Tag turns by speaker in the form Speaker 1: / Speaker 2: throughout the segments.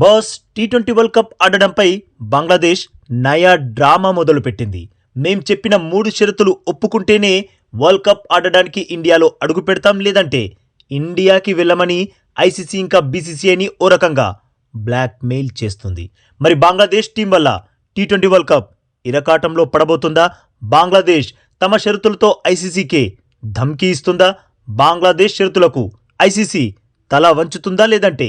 Speaker 1: Boss టీ20 world cup ఆడడంపై బంగ్లాదేశ్ నయా డ్రామా మొదలుపెట్టింది. మేం చెప్పిన 3 షరతులు ఒప్పుకుంటేనే వరల్డ్ కప్ ఆడడానికి ఇండియాలో అడుగు పెడతాం, లేదంటే ఇండియాకి వెళ్ళమని ఐసీసీ ఇంకా బీసీసీఐని ఓ రకంగా బ్లాక్ మెయిల్ చేస్తుంది. మరి బంగ్లాదేశ్ టీం వల్ల టీ20 వరల్డ్ కప్ ఇరకాటంలో పడబోతుందా? బంగ్లాదేశ్ తమ షరతులతో ఐసీసీకే ధమ్కీ ఇస్తుందా? బంగ్లాదేశ్ షరతులకు ఐసీసీ తల వంచుతుందా, లేదంటే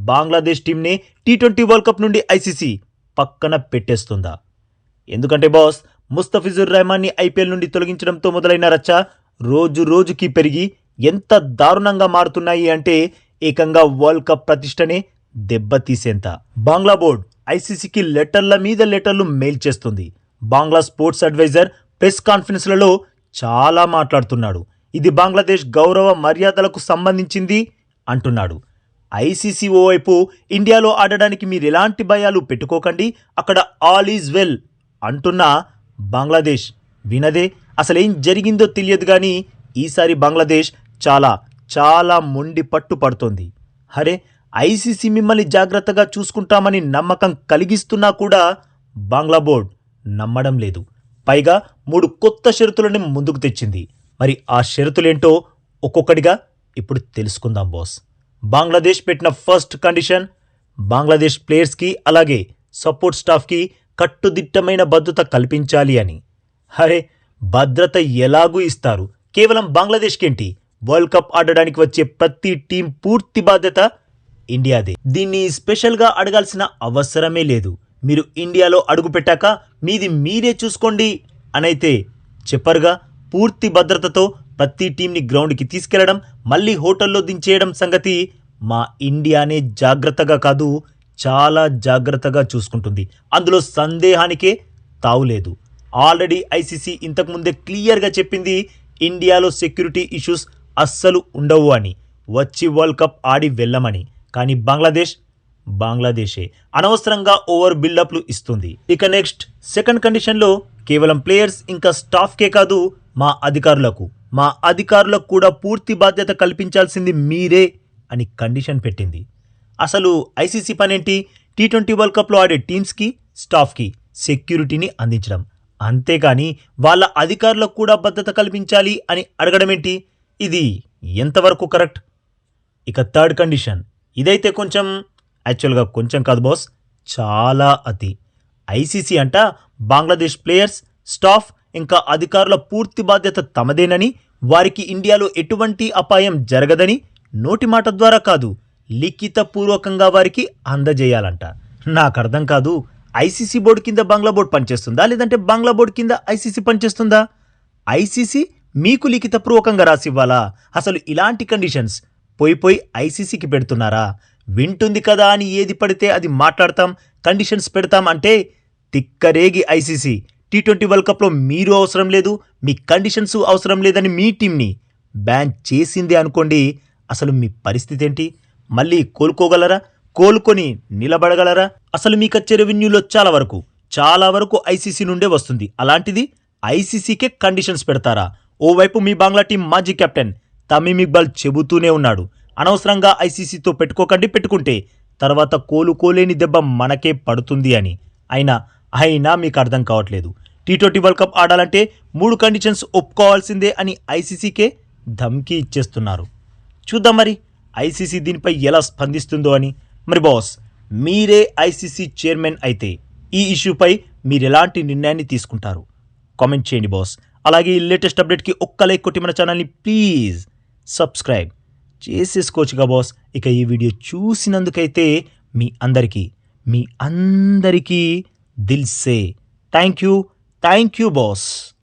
Speaker 1: బంగ్లాదేశ్ టీంనే టీ20 వరల్డ్ కప్ నుండి ఐసీసీ పక్కన పెట్టేస్తుందా? ఎందుకంటే బాస్, ముస్తఫిజుర్ రెహమాన్ని ఐపీఎల్ నుండి తొలగించడంతో మొదలైన రచ్చ రోజు రోజుకి పెరిగి ఎంత దారుణంగా మారుతున్నాయి అంటే ఏకంగా వరల్డ్ కప్ ప్రతిష్టనే దెబ్బతీసేంత. బంగ్లా బోర్డ్ ఐసీసీకి లెటర్ల మీద లెటర్లు మెయిల్ చేస్తుంది. బంగ్లా స్పోర్ట్స్ అడ్వైజర్ ప్రెస్ కాన్ఫరెన్స్లలో చాలా మాట్లాడుతున్నాడు. ఇది బంగ్లాదేశ్ గౌరవ మర్యాదలకు సంబంధించింది అంటున్నాడు. ఐసీసీ ఓవైపు ఇండియాలో ఆడడానికి మీరు ఎలాంటి భయాలు పెట్టుకోకండి, అక్కడ ఆల్ ఈజ్ వెల్ అంటున్నా బంగ్లాదేశ్ వినదే. అసలేం జరిగిందో తెలియదు కానీ ఈసారి బంగ్లాదేశ్ చాలా చాలా మొండి పట్టు పడుతోంది. అరే, ఐసీసీ మిమ్మల్ని జాగ్రత్తగా చూసుకుంటామని నమ్మకం కలిగిస్తున్నా కూడా బంగ్లా బోర్డ్ నమ్మడం లేదు. పైగా 3 కొత్త షరతులను ముందుకు తెచ్చింది. మరి ఆ షరతులేంటో ఒక్కొక్కటిగా ఇప్పుడు తెలుసుకుందాం బాస్. బంగ్లాదేశ్ పెట్టిన ఫస్ట్ కండిషన్, బంగ్లాదేశ్ ప్లేయర్స్కి అలాగే సపోర్ట్ స్టాఫ్కి కట్టుదిట్టమైన భద్రత కల్పించాలి అని. అరే, భద్రత ఎలాగూ ఇస్తారు, కేవలం బంగ్లాదేశ్కేంటి, వరల్డ్ కప్ ఆడడానికి వచ్చే ప్రతి టీం పూర్తి బాధ్యత ఇండియాదే. దీన్ని స్పెషల్గా అడగాల్సిన అవసరమే లేదు. మీరు ఇండియాలో అడుగు పెట్టాక మీది మీరే చూసుకోండి అనైతే చెప్పరుగా. పూర్తి భద్రతతో ప్రతి టీంని గ్రౌండ్కి తీసుకెళ్లడం, మళ్ళీ హోటల్లో దించేయడం సంగతి మా ఇండియానే జాగ్రత్తగా కాదు, చాలా జాగ్రత్తగా చూసుకుంటుంది. అందులో సందేహానికే తావులేదు. ఆల్రెడీ ఐసీసీ ఇంతకుముందే క్లియర్గా చెప్పింది, ఇండియాలో సెక్యూరిటీ ఇష్యూస్ అస్సలు ఉండవు అని, వచ్చి వరల్డ్ కప్ ఆడి వెళ్ళమని. కానీ బంగ్లాదేశే అనవసరంగా ఓవర్ బిల్డప్లు ఇస్తుంది. ఇక నెక్స్ట్ సెకండ్ కండిషన్లో కేవలం ప్లేయర్స్ ఇంకా స్టాఫ్కే కాదు, మా అధికారులకు కూడా పూర్తి బాధ్యత కల్పించాల్సింది మీరే అని కండిషన్ పెట్టింది. అసలు ఐసీసీ పనేంటి? టీ20 వరల్డ్ కప్లో ఆడే టీమ్స్కి స్టాఫ్కి సెక్యూరిటీని అందించడం, అంతేకాని వాళ్ళ అధికారులకు కూడా భద్రత కల్పించాలి అని అడగడం ఏంటి? ఇది ఎంతవరకు కరెక్ట్? ఇక థర్డ్ కండిషన్, ఇదైతే యాక్చువల్గా కొంచెం కాదు బాస్, చాలా అతి. ఐసీసీ అంట బంగ్లాదేశ్ ప్లేయర్స్, స్టాఫ్ ఇంకా అధికారుల పూర్తి బాధ్యత తమదేనని, వారికి ఇండియాలో ఎటువంటి అపాయం జరగదని నోటి మాట ద్వారా కాదు, లిఖితపూర్వకంగా వారికి అందజేయాలంట. నాకు అర్థం కాదు, ఐసీసీ బోర్డు కింద బంగ్లా బోర్డు పనిచేస్తుందా, లేదంటే బంగ్లా బోర్డు కింద ఐసీసీ పనిచేస్తుందా? ఐసీసీ మీకు లిఖితపూర్వకంగా రాసివ్వాలా? అసలు ఇలాంటి కండిషన్స్ పోయి ఐసీసీకి పెడుతున్నారా? వింటుంది కదా అని ఏది పడితే అది మాట్లాడతాం, కండిషన్స్ పెడతాం అంటే తిక్కరేగి ఐసీసీ టీ20 వరల్డ్ కప్లో మీరు అవసరం లేదు, మీ కండిషన్స్ అవసరం లేదని మీ టీంని బ్యాన్ చేసింది అనుకోండి. అసలు మీ పరిస్థితి ఏంటి? మళ్ళీ కోలుకోగలరా? కోలుకొని నిలబడగలరా? అసలు మీకు వచ్చే రెవెన్యూలో చాలా వరకు ఐసీసీ నుండే వస్తుంది. అలాంటిది ఐసీసీకే కండిషన్స్ పెడతారా? ఓవైపు మీ బంగ్లా టీం మాజీ కెప్టెన్ తమీమ్ ఇక్బాల్ చెబుతూనే ఉన్నాడు, అనవసరంగా ఐసీసీతో పెట్టుకుంటే తర్వాత కోలుకోలేని దెబ్బ మనకే పడుతుంది అని. అయినా మీకు అర్థం కావట్లేదు. టీ20 వరల్డ్ కప్ ఆడాలంటే 3 కండిషన్స్ ఒప్పుకోవాల్సిందే అని ఐసీసీకే ధమ్కీ ఇచ్చేస్తున్నారు. చూద్దాం మరి ఐసీసీ దీనిపై ఎలా స్పందిస్తుందో అని. మరి బాస్, మీరే ఐసీసీ చైర్మన్ అయితే ఈ ఇష్యూపై మీరెలాంటి నిర్ణయాన్ని తీసుకుంటారు? కామెంట్ చేయండి బాస్. అలాగే ఈ లేటెస్ట్ అప్డేట్కి ఒక్క లైక్ కొట్టి మన ఛానల్ని ప్లీజ్ సబ్స్క్రైబ్ చేసేసుకోవచ్చుగా బాస్. ఇక ఈ వీడియో చూసినందుకైతే మీ అందరికీ దిల్ సే థ్యాంక్ యూ బాస్.